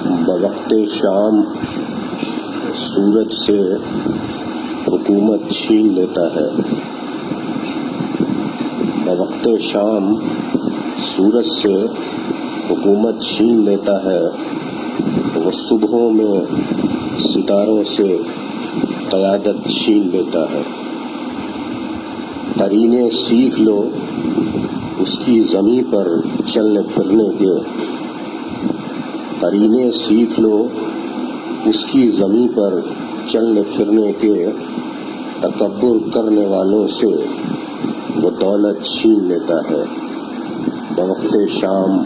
بوقت شام سورج سے حکومت چھین لیتا ہے۔ بوقت شام سورج سے حکومت چھین لیتا ہے، وہ صبحوں میں ستاروں سے قیادت چھین لیتا ہے۔ قرینے سیکھ لو اس کی زمیں پر چلنے پھرنے کے، قرینے سیکھ لو اس کی زمیں پر چلنے پھرنے کے، تکبر کرنے والوں سے وہ دولت چھین لیتا ہے۔ بوقت شام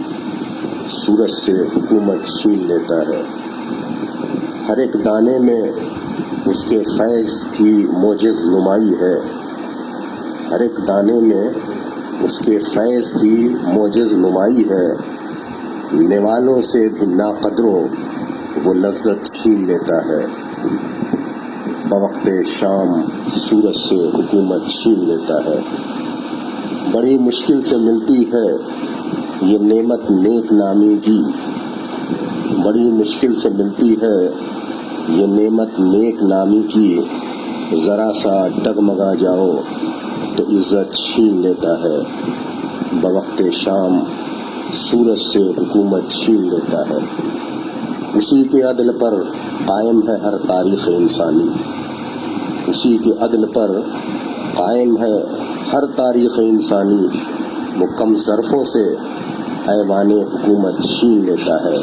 سورج سے حکومت چھین لیتا ہے۔ ہر ایک دانے میں اس کے فیض کی معجز نمائی ہے، ہر ایک دانے میں اس کے فیض کی معجز نمائی ہے۔ نوالوں سے بھی ناقدروں وہ لذت چھین لیتا ہے۔ بوقت شام سورج سے حکومت چھین لیتا ہے۔ بڑی مشکل سے ملتی ہے یہ نعمت نیک نامی کی، بڑی مشکل سے ملتی ہے یہ نعمت نیک نامی کی، ذرا سا ڈگمگا جاؤ تو عزت چھین لیتا ہے۔ بوقت شام سورج سے حکومت چھین لیتا ہے۔ اسی کے عدل پر قائم ہے ہر تاریخ انسانی، اسی کے عدل پر قائم ہے ہر تاریخ انسانی، وہ کم ظرفوں سے ایوان حکومت چھین لیتا ہے،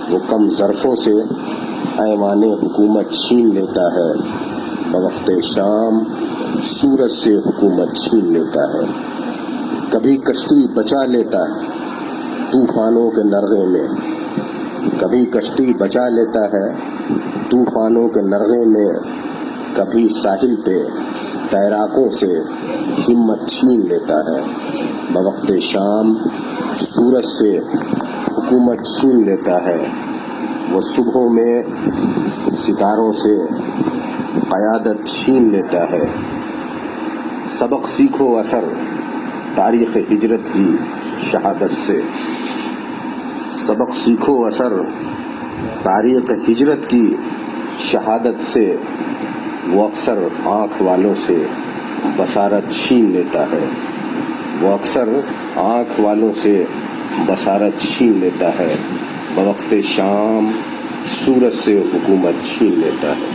وہ کم ظرفوں سے ایوان حکومت چھین لیتا ہے۔ بوقت شام سورج سے حکومت چھین لیتا ہے۔ کبھی کشتی بچا لیتا ہے طوفانوں کے نرغے میں، کبھی کشتی بچا لیتا ہے طوفانوں کے نرغے میں، کبھی ساحل پہ تیراکوں سے ہمت چھین لیتا ہے۔ بوقت شام سورج سے حکومت چھین لیتا ہے، وہ صبحوں میں ستاروں سے قیادت چھین لیتا ہے۔ سبق سیکھو اثر تاریخ ہجرت کی شہادت سے، سبق سیکھو اثر تاریخ ہجرت کی شہادت سے، وہ اکثر آنکھ والوں سے بصارت چھین لیتا ہے، وہ اکثر آنکھ والوں سے بصارت چھین لیتا ہے۔ بوقت شام سورج سے حکومت چھین لیتا ہے۔